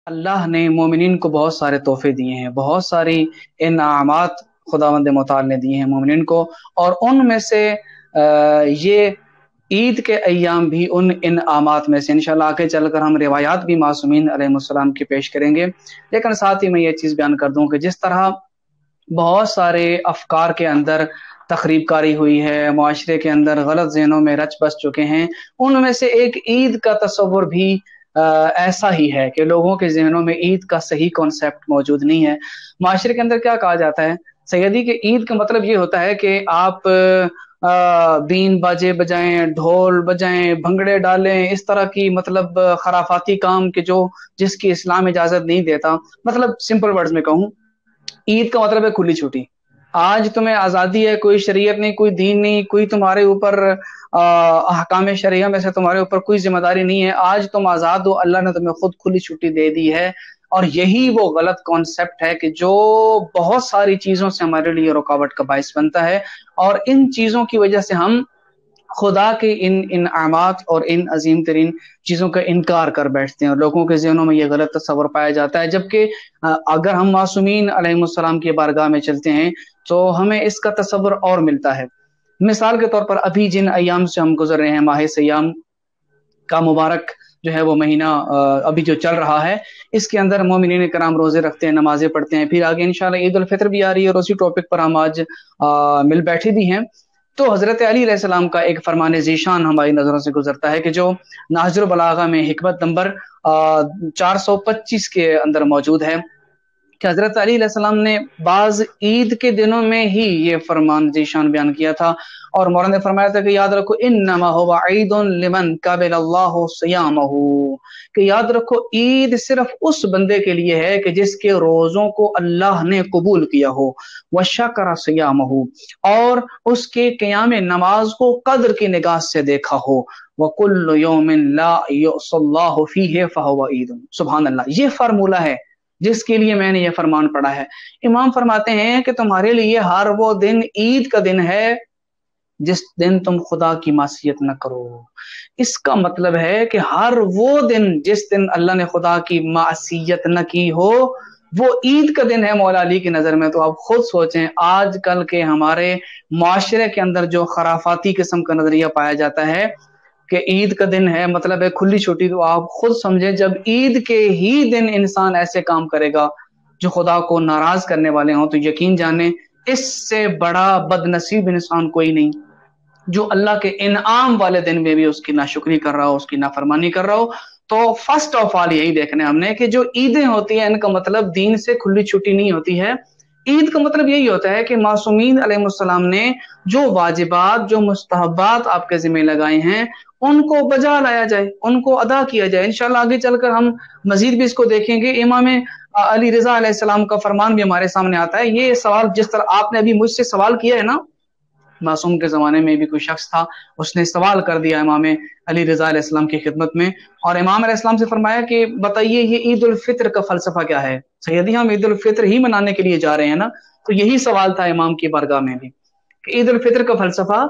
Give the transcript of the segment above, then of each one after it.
अल्लाह ने मोमिनीन को बहुत सारे तोहफे दिए हैं, बहुत सारी इनामात खुदावंद मुताल ने दिए हैं मोमिनीन को। और उनमें से ये ईद के अय्याम भी उन इनामात में से। इंशाल्लाह आगे चलकर हम रिवायात भी मासूमीन अलैहिस्सलाम की पेश करेंगे। लेकिन साथ ही मैं ये चीज़ बयान कर दूं कि जिस तरह बहुत सारे अफकार के अंदर तखरीब कारी हुई है, मुआशरे के अंदर गलत ज़हनों में रच बस चुके हैं, उनमें से एक ईद का तस्वुर भी ऐसा ही है कि लोगों के ज़हनों में ईद का सही कॉन्सेप्ट मौजूद नहीं है। मुआशरे के अंदर क्या कहा जाता है सैयदी कि ईद का मतलब ये होता है कि आप बीन बाजे बजाएं, ढोल बजाएं, भंगड़े डालें, इस तरह की मतलब खराफाती काम के जो जिसकी इस्लाम इजाज़त नहीं देता। मतलब सिंपल वर्ड्स में कहूँ, ईद का मतलब है खुली छुट्टी। आज तुम्हें आज़ादी है, कोई शरीयत नहीं, कोई दीन नहीं, कोई तुम्हारे ऊपर अहकाम शरिया में से तुम्हारे ऊपर कोई जिम्मेदारी नहीं है। आज तुम आज़ाद हो, अल्लाह ने तुम्हें खुद खुली छुट्टी दे दी है। और यही वो गलत कॉन्सेप्ट है कि जो बहुत सारी चीज़ों से हमारे लिए रुकावट का बाइस बनता है। और इन चीज़ों की वजह से हम खुदा के इन इनामात और इन अजीम तरीन चीज़ों का इनकार कर बैठते हैं और लोगों के ज़हनों में यह गलत तस्वर पाया जाता है। जबकि अगर हम मासूमीन अलैहिस्सलाम की बारगाह में चलते हैं तो हमें इसका तस्वर और मिलता है। मिसाल के तौर पर अभी जिन अय्याम से हम गुजर रहे हैं, माह सियाम का मुबारक जो है वो महीना अभी जो चल रहा है, इसके अंदर मोमिनीन कराम रोजे रखते हैं, नमाजें पढ़ते हैं। फिर आगे इंशाल्लाह ईद उल फित्र भी आ रही है और उसी टॉपिक पर हम आज मिल बैठे भी हैं। तो हज़रत अली अलैहिस्सलाम का एक फरमान ज़ीशान हमारी नज़रों से गुजरता है कि जो नाहजुल बलागा में हिकमत नंबर 425 के अंदर मौजूद है कि हज़रत अली अलैहिस्सलाम ने बाज़ ईद के दिनों में ही ये फरमान ज़ीशान बयान किया था। और मौला ने फरमाया था कि याद रखो, इन्नमा हुवा ईदुन लिमन क़बलल्लाहु सियामहु, कि याद रखो ईद सिर्फ उस बंदे के लिए है कि जिसके रोज़ों को अल्लाह ने कबूल किया हो, व शकरा सियामहु, और उसके क़याम नमाज को कद्र की निगाह से देखा हो, व कुल्लु यौमिन ला युसल्लाहु फीहि फहुवा ईदुन। सुभान अल्लाह, ये फार्मूला है जिसके लिए मैंने ये फरमान पढ़ा है। इमाम फरमाते हैं कि तुम्हारे लिए हर वो दिन ईद का दिन है जिस दिन तुम खुदा की मासियत न करो। इसका मतलब है कि हर वो दिन जिस दिन अल्लाह ने खुदा की मासियत न की हो, वो ईद का दिन है मौला अली की नजर में। तो आप खुद सोचें, आजकल के हमारे माशरे के अंदर जो खराफाती किस्म का नजरिया पाया जाता है कि ईद का दिन है मतलब है खुली छुट्टी, तो आप खुद समझें जब ईद के ही दिन इंसान ऐसे काम करेगा जो खुदा को नाराज करने वाले हों, तो यकीन जाने इससे बड़ा बदनसीब इंसान कोई नहीं जो अल्लाह के इनाम वाले दिन में भी उसकी नाशुक्री कर रहा हो, उसकी नाफरमानी कर रहा हो। तो फर्स्ट ऑफ ऑल यही देखना है हमने कि जो ईदें होती हैं इनका मतलब दीन से खुली छुट्टी नहीं होती है। ईद का मतलब यही होता है कि मासूमीन अलैहिस्सलाम ने जो वाजिबात, जो मुस्तहबात आपके जिम्मे लगाए हैं, उनको बजा लाया जाए, उनको अदा किया जाए। इंशाल्लाह आगे चलकर हम मजीद भी इसको देखेंगे। इमाम अली रज़ा अलैहिस्सलाम का फरमान भी हमारे सामने आता है। ये सवाल जिस तरह आपने अभी मुझसे सवाल किया है ना, मासूम के ज़माने में भी कोई शख्स था, उसने सवाल कर दिया इमाम अली रज़ा अलैहिस्सलाम की खिदमत में, और इमाम अलैहिस्सलाम से फरमाया कि बताइए ये ईद उल फित्र का फ़लसफ़ा क्या है? सैयदी हम ईद उल फित्र ही मनाने के लिए जा रहे हैं ना। तो यही सवाल था इमाम की बारगाह में भी कि ईद उल फित्र का फ़लसफ़ा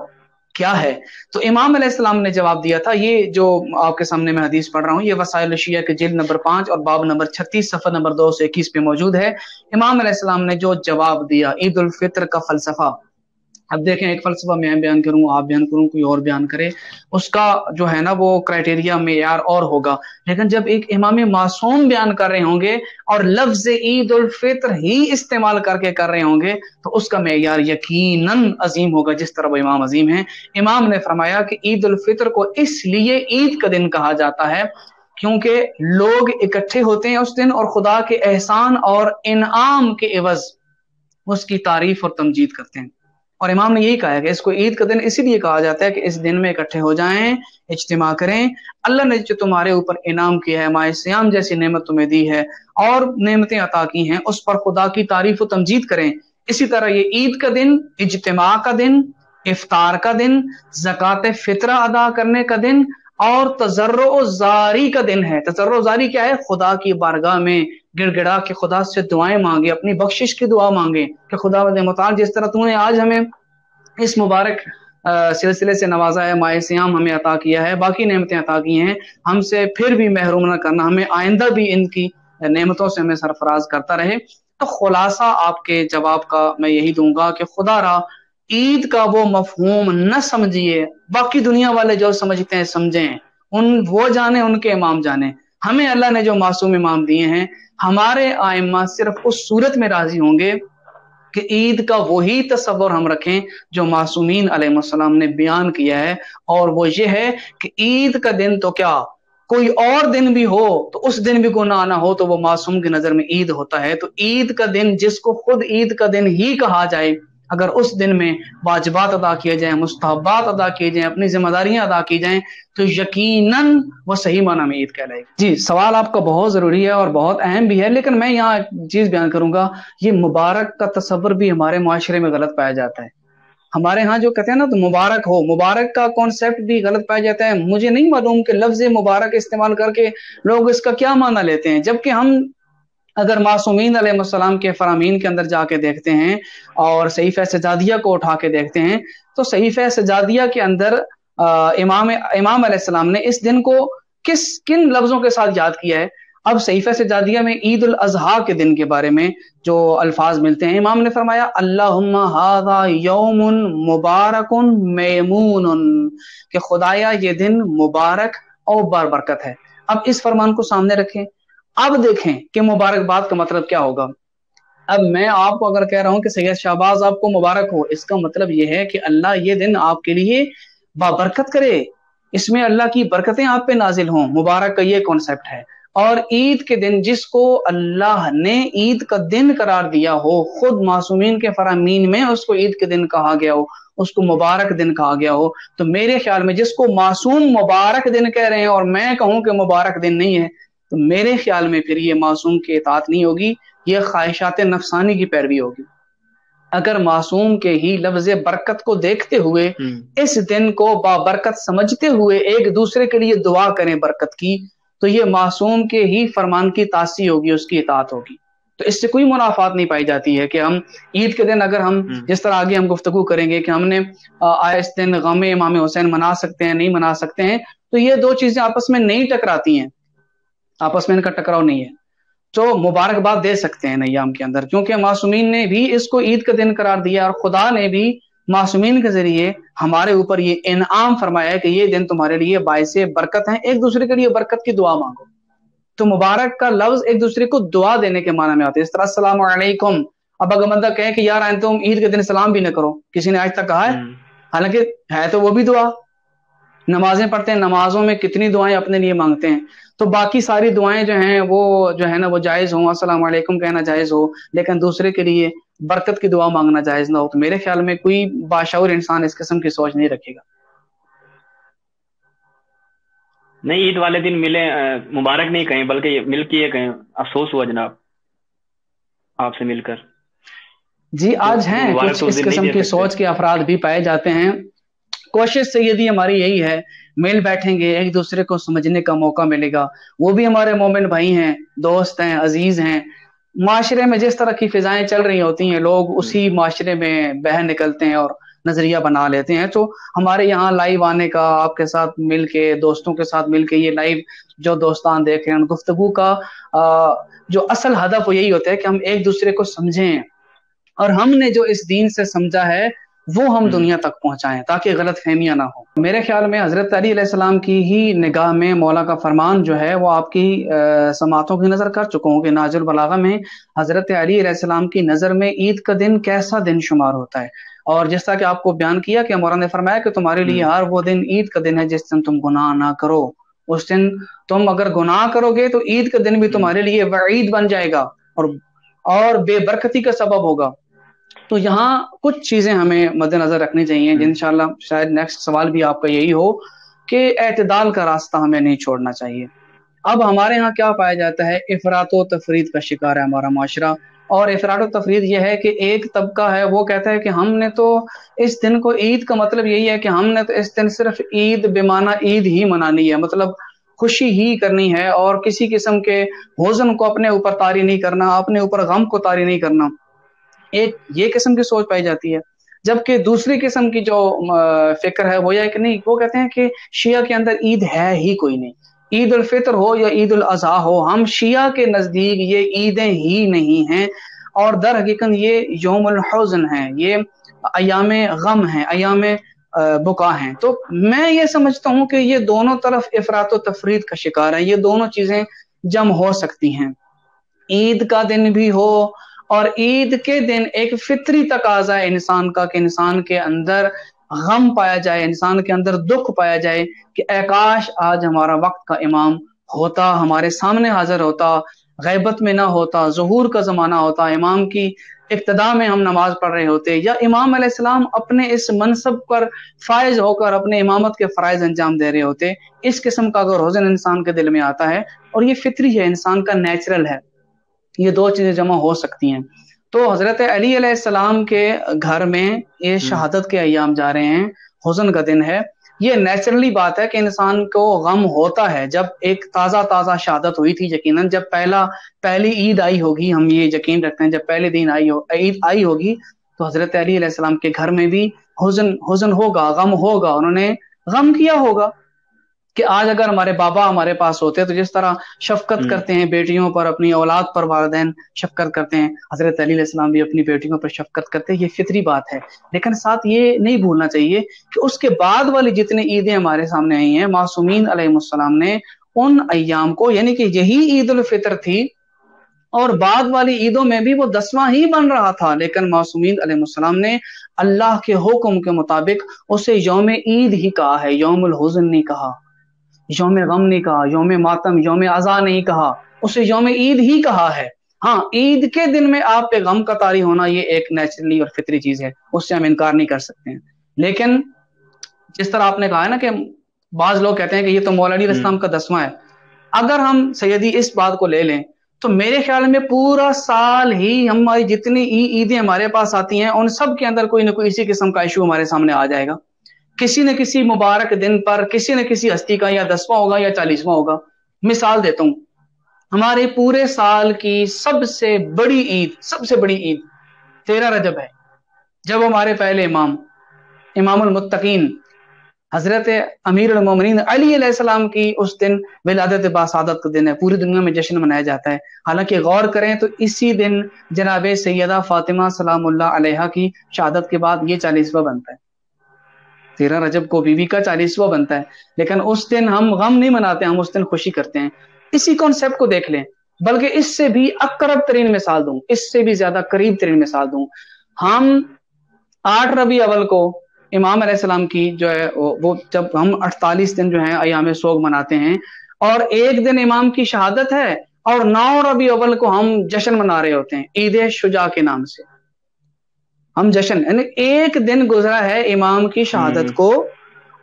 क्या है? तो इमाम अलैहिस्सलाम ने जवाब दिया था। ये जो आपके सामने मैं हदीस पढ़ रहा हूँ, ये वसाइल शिया के जिल्द नंबर 5 और बाब नंबर 36 सफ़ा नंबर 221 पे मौजूद है। इमाम अलैहिस्सलाम ने जो जवाब दिया ईद उल फित्र का फ़लसफ़ा, अब देखें एक फलसफा मैं बयान करूँ, आप बयान करूँ, कोई और बयान करे, उसका जो है ना वो क्राइटेरिया मेयार और होगा। लेकिन जब एक इमाम मासूम बयान कर रहे होंगे और लफ्ज ईद उल फित्र ही इस्तेमाल करके कर रहे होंगे, तो उसका मेयार यकीनन अजीम होगा, जिस तरह वो इमाम अजीम है। इमाम ने फरमाया कि ईद उल फित्र को इसलिए ईद का दिन कहा जाता है क्योंकि लोग इकट्ठे होते हैं उस दिन और खुदा के एहसान और इनाम के एवज उसकी तारीफ और तमजीद करते हैं। और इमाम ने यही कहा है कि इसको ईद का दिन इसीलिए कहा जाता है कि इस दिन में इकट्ठे हो जाएं, इज्तिमा करें। अल्लाह ने जो तुम्हारे ऊपर इनाम किया है, माह सियाम जैसी नेमत तुम्हें दी है और नेमतें अता की हैं, उस पर खुदा की तारीफ और तमजीद करें। इसी तरह ये ईद का दिन इज्तिमा का दिन, इफ्तार का दिन, ज़कात फित्रा अदा करने का दिन और तजर्रो जारी का दिन है। तजर्रो जारी क्या है? खुदा की बारगाह में गिड़गिड़ा के खुदा से दुआएं मांगे, अपनी बख्शिश की दुआ मांगे कि खुदा मुताल जिस तरह तूने आज हमें इस मुबारक सिलसिले से नवाजा है, माह सियाम हमें अता किया है, बाकी नेमतें अता की हैं, हमसे फिर भी महरूम न करना, हमें आइंदा भी इनकी नेमतों से हमें सरफराज करता रहे। तो खुलासा आपके जवाब का मैं यही दूंगा कि खुदा रा ईद का वो मफहूम न समझिए, बाकी दुनिया वाले जो समझते हैं समझें, वो जाने, उनके इमाम जाने। हमें अल्लाह ने जो मासूम इमाम दिए हैं, हमारे आइम्मा सिर्फ उस सूरत में राजी होंगे कि ईद का वही तस्वर हम रखें जो मासूमीन अलैहिस्सलाम ने बयान किया है, और वो ये है कि ईद का दिन तो क्या, कोई और दिन भी हो तो उस दिन भी गुनाह ना हो तो वो मासूम की नजर में ईद होता है। तो ईद का दिन जिसको खुद ईद का दिन ही कहा जाए, अगर उस दिन में वाजिबात अदा किए जाएं, मुस्तहबात अदा किए जाएं, अपनी जिम्मेदारियां अदा की जाएं, तो यकीनन वो सही माना में ईद कहलाएगी। जी, सवाल आपका बहुत जरूरी है और बहुत अहम भी है, लेकिन मैं यहाँ चीज बयान करूंगा, ये मुबारक का तस्वर भी हमारे माशरे में गलत पाया जाता है। हमारे यहाँ जो कहते हैं ना, तो मुबारक हो, मुबारक का कॉन्सेप्ट भी गलत पाया जाता है। मुझे नहीं मालूम कि लफ्ज मुबारक इस्तेमाल करके लोग इसका क्या माना लेते हैं, जबकि हम अगर मासूमीन अलैहिस्सलाम के फरामीन के अंदर जाके देखते हैं और सहीफ़े सजादिया को उठा के देखते हैं, तो सहीफ़े सजादिया के अंदर इमाम अलैहिस्सलाम ने इस दिन को किन लफ्जों के साथ याद किया है। अब सहीफ़े सजादिया में ईद उल अज़हा के दिन के बारे में जो अल्फाज मिलते हैं, इमाम ने फरमाया अल्लाहुम्मा हाज़ा यौमुन मुबारकुन मैमूनुन, कि खुदाया ये दिन मुबारक और बरकत है। अब इस फरमान को सामने रखें, अब देखें कि मुबारकबाद का मतलब क्या होगा। अब मैं आपको अगर कह रहा हूं कि सैयद शाहबाज आपको मुबारक हो, इसका मतलब यह है कि अल्लाह ये दिन आपके लिए बाबरकत करे, इसमें अल्लाह की बरकतें आप पे नाजिल हों, मुबारक का ये कॉन्सेप्ट है। और ईद के दिन जिसको अल्लाह ने ईद का दिन करार दिया हो, खुद मासूमीन के फरामीन में उसको ईद के दिन कहा गया हो, उसको मुबारक दिन कहा गया हो, तो मेरे ख्याल में जिसको मासूम मुबारक दिन कह रहे हैं और मैं कहूं कि मुबारक दिन नहीं है, तो मेरे ख्याल में फिर ये मासूम की इताअत नहीं होगी, ये ख्वाहिशात नफसानी की पैरवी होगी। अगर मासूम के ही लफ्ज़ बरकत को देखते हुए इस दिन को बाबरकत समझते हुए एक दूसरे के लिए दुआ करें बरकत की, तो ये मासूम के ही फरमान की तासी होगी, उसकी इताअत होगी। तो इससे कोई मुनाफात नहीं पाई जाती है कि हम ईद के दिन, अगर हम जिस तरह आगे हम गुफ्तगू करेंगे कि हमने इस दिन गम इमाम हुसैन मना सकते हैं नहीं मना सकते हैं, तो ये दो चीजें आपस में नहीं टकराती हैं, आपस में इनका टकराव नहीं है। तो मुबारकबाद दे सकते हैं नय्याम के अंदर, क्योंकि मासूमीन ने भी इसको ईद का दिन करार दिया और खुदा ने भी मासूमीन के जरिए हमारे ऊपर ये इनाम फरमाया है कि ये दिन तुम्हारे लिए बाइसे बरकत है, एक दूसरे के लिए बरकत की दुआ मांगो। तो मुबारक का लफ्ज एक दूसरे को दुआ देने के माना में आता है। इस तरह अस्सलाम वालेकुम, अब अगर बंदा कहे कि यार आए तुम ईद के दिन सलाम भी न करो, किसी ने आज तक कहा है? हालांकि है तो वो भी दुआ, नमाजें पढ़ते हैं, नमाजों में कितनी दुआएं अपने लिए मांगते हैं, तो बाकी सारी दुआएं जो हैं वो जो है ना वो जायज हो, अस्सलाम वालेकुम कहना जायज हो, लेकिन दूसरे के लिए बरकत की दुआ मांगना जायज ना हो, तो मेरे ख्याल में कोई बाशऊर इंसान इस किस्म की सोच नहीं रखेगा। नहीं, ईद वाले दिन मिले मुबारक नहीं कहें, बल्कि मिल के ये कहें अफसोस हुआ जनाब आपसे मिलकर। जी, आज हैं कुछ इस किस्म की सोच के अफराद भी पाए जाते हैं। कोशिश सैयदी हमारी यही है, मिल बैठेंगे, एक दूसरे को समझने का मौका मिलेगा। वो भी हमारे मोमिन भाई हैं, दोस्त हैं, अजीज हैं। माशरे में जिस तरह की फिजाएं चल रही होती हैं, लोग उसी माशरे में बह निकलते हैं और नजरिया बना लेते हैं। तो हमारे यहाँ लाइव आने का, आपके साथ मिलके, दोस्तों के साथ मिलके ये लाइव जो दोस्तान देख रहे हैं, गुफ्तगू का जो असल हदफ वो यही होता है कि हम एक दूसरे को समझें और हमने जो इस दीन से समझा है वो हम दुनिया तक पहुंचाएं, ताकि गलत फहमियां ना हो। मेरे ख्याल में हजरत अली अलैहिस्सलाम की ही निगाह में मौला का फरमान जो है वो आपकी समातों की नजर कर चुका हूँ कि नाजुल बलागा में हजरत अली अलैहिस्सलाम की नजर में ईद का दिन कैसा दिन शुमार होता है। और जिस तरह कि आपको बयान किया कि मौला ने फरमाया कि तुम्हारे लिए हर वो दिन ईद का दिन है जिस दिन तुम गुनाह ना करो। उस दिन तुम अगर गुनाह करोगे तो ईद का दिन भी तुम्हारे लिए वईद बन जाएगा और बेबरकती का सबब होगा। तो यहाँ कुछ चीजें हमें मद्देनजर रखनी चाहिए। इंशाल्लाह शायद नेक्स्ट सवाल भी आपका यही हो कि एतदाल का रास्ता हमें नहीं छोड़ना चाहिए। अब हमारे यहाँ क्या पाया जाता है, इफरात व तफरीद का शिकार है हमारा माशरा। और इफरात व तफरीद यह है कि एक तबका है वो कहता है कि हमने तो इस दिन को, ईद का मतलब यही है कि हमने तो इस दिन सिर्फ ईद बेमाना ईद ही मनानी है, मतलब खुशी ही करनी है और किसी किस्म के हुज़्न को अपने ऊपर तारी नहीं करना, अपने ऊपर गम को तारी नहीं करना। एक ये किस्म की सोच पाई जाती है। जबकि दूसरी किस्म की जो फिक्र है वो यह है कि नहीं, वो कहते हैं कि शिया के अंदर ईद है ही कोई नहीं, عید الفطر ہو یا عید الاضحیٰ ہو، ہم شیعہ کے نزدیک یہ عیدیں ہی نہیں ہیں، اور در حقیقت یہ یوم الحزن ہیں، یہ ایام غم ہیں، ایام بکا ہیں۔ تو میں یہ سمجھتا ہوں کہ یہ دونوں طرف افراط و تفرید کا شکار ہے، یہ دونوں چیزیں جمع ہو سکتی ہیں۔ عید کا دن بھی ہو اور عید کے دن ایک فطری تقاضا ہے انسان کا کہ انسان کے اندر غم پایا جائے، انسان کے اندر دکھ پایا جائے کہ اے کاش آج ہمارا وقت کا امام ہوتا، ہمارے سامنے حاضر ہوتا، غیبت میں نہ ہوتا، ظہور کا زمانہ ہوتا، امام کی ابتدا میں ہم نماز پڑھ رہے ہوتے، یا امام علیہ السلام اپنے اس منصب پر فائز ہو کر اپنے امامت کے فرائض انجام دے رہے ہوتے۔ اس قسم کا اگر حزن انسان کے دل میں آتا ہے، اور یہ فطری ہے، انسان کا نیچرل ہے، یہ دو چیزیں جمع ہو سکتی ہیں۔ تو حضرت علی علیہ السلام کے گھر میں یہ شہادت کے ایام جا رہے ہیں، حزن کا دن ہے، یہ نیچرلی بات ہے کہ انسان کو غم ہوتا ہے۔ جب ایک تازہ شہادت ہوئی تھی، یقیناً جب پہلی عید آئی ہوگی، ہم یہ یقین رکھتے ہیں جب پہلے دن عید آئی ہوگی، تو حضرت علی علیہ السلام کے گھر میں بھی حزن ہوگا، غم ہوگا، انہوں نے غم کیا ہوگا کہ آج اگر ہمارے بابا ہمارے پاس ہوتے تو جس طرح شفقت کرتے ہیں بیٹیوں پر، اپنی اولاد پر والدین شفقت کرتے ہیں، حضرت علی علیہ السلام بھی اپنی بیٹیوں پر شفقت کرتے ہیں، یہ فطری بات ہے۔ لیکن ساتھ یہ نہیں بھولنا چاہیے کہ اس کے بعد والی جتنی عیدیں ہمارے سامنے آئی ہیں، معصومین علیہ السلام نے ان ایام کو، یعنی کہ یہی عید الفطر تھی اور بعد والی عیدوں میں بھی وہ 10واں ہی بن رہا تھا، لیکن معصومین علیہ السلام نے اللہ کے حکم کے مطابق اسے یوم عید ہی کہا ہے، یوم الحزن نہیں کہا، یوم غم نہیں کہا، یوم ماتم، یوم عزا نہیں کہا، اسے یوم عید ہی کہا ہے۔ ہاں، عید کے دن میں آپ پہ غم کا طاری ہونا یہ ایک نیچرلی اور فطری چیز ہے، اس سے ہم انکار نہیں کر سکتے ہیں۔ لیکن جس طرح آپ نے کہا ہے نا کہ بعض لوگ کہتے ہیں کہ یہ تو مولا علی علیہ السلام کا 10واں ہے، اگر ہم سیدی اس بات کو لے لیں تو میرے خیال میں پورا سال ہی ہماری جتنی عیدیں ہمارے پاس آتی ہیں ان سب کے اندر کوئی نہ کوئی اسی قسم کا ایشو ہمارے سامنے آ جائے گا، کسی نہ کسی مبارک دن پر کسی نہ کسی ہستی کا یا 10واں ہوگا یا 40واں ہوگا۔ مثال دیتا ہوں، ہمارے پورے سال کی سب سے بڑی عید 13 رجب ہے، جب ہمارے پہلے امام المتقین حضرت امیر المومنین علی علیہ السلام کی اس دن ولادت باسعادت کا دن ہے، پوری دنیا میں جشن منایا جاتا ہے۔ حالانکہ غور کریں تو اسی دن جناب سیدہ فاطمہ سلام اللہ علیہا کی شہادت کے بعد یہ 40واں بنتا ہے، 13 رجب کو بیوی کا 40واں بنتا ہے، لیکن اس دن ہم غم نہیں مناتے، ہم اس دن خوشی کرتے ہیں۔ اسی کانسیپٹ کو دیکھ لیں، بلکہ اس سے بھی اقرب ترین مثال دوں، اس سے بھی زیادہ قریب ترین مثال دوں، ہم 8 ربیع اول کو امام علیہ السلام کی جو ہے وہ جب ہم 48 دن جو ہیں ایام سوگ مناتے ہیں، اور ایک دن امام کی شہادت ہے، اور 9 ربیع اول کو ہم جشن منا رہے ہوتے ہیں عید شجاع کے نام سے، ہم جشن، یعنی ایک دن گزرا ہے امام کی شہادت کو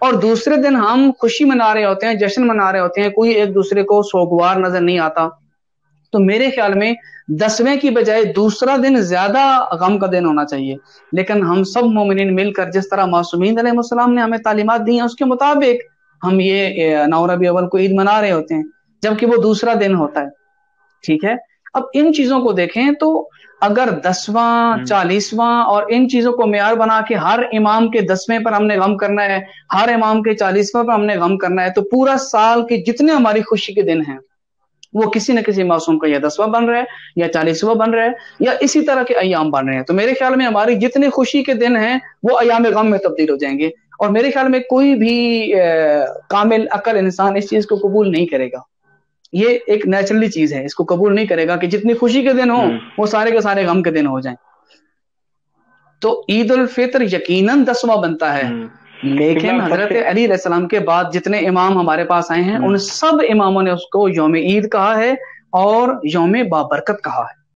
اور دوسرے دن ہم خوشی منا رہے ہوتے ہیں، جشن منا رہے ہوتے ہیں، کوئی ایک دوسرے کو سوگوار نظر نہیں آتا۔ تو میرے خیال میں 10ویں کی بجائے دوسرا دن زیادہ غم کا دن ہونا چاہیے، لیکن ہم سب مومنین مل کر جس طرح معصومین علیہ السلام نے ہمیں تعلیمات دی ہیں اس کے مطابق ہم یہ 9 ربیع اول کو عید منا رہے ہوتے ہیں، جبکہ وہ دوسرا دن ہوتا ہے، ٹھیک ہے۔ اب ان چیزوں کو دیکھیں تو اگر 10واں 40واں اور ان چیزوں کو معیار بنا کے ہر امام کے 10ویں پر ہم نے غم کرنا ہے، ہر امام کے 40واں پر ہم نے غم کرنا ہے، تو پورا سال کے جتنے ہماری خوشی کے دن ہیں وہ کسی نہ کسی معصوم کا یا 10واں بن رہا ہے یا 40واں بن رہا ہے یا اسی طرح کے ایام بن رہے ہیں۔ تو میرے خیال میں ہماری جتنے خوشی کے دن ہیں وہ ایام غم میں تبدیل ہو جائیں گے، اور میرے خیال میں کوئی بھی کامل عقل انسان اس چیز کو قبول نہیں کرے گا، یہ ایک نیچرلی چیز ہے، اس کو قبول نہیں کرے گا کہ جتنی خوشی کے دن ہوں وہ سارے کے سارے غم کے دن ہو جائیں۔ تو عید الفطر یقیناً 10واں بنتا ہے، لیکن حضرت علی علیہ السلام کے بعد جتنے امام ہمارے پاس آئے ہیں ان سب اماموں نے اس کو یوم عید کہا ہے اور یوم بابرکت کہا ہے۔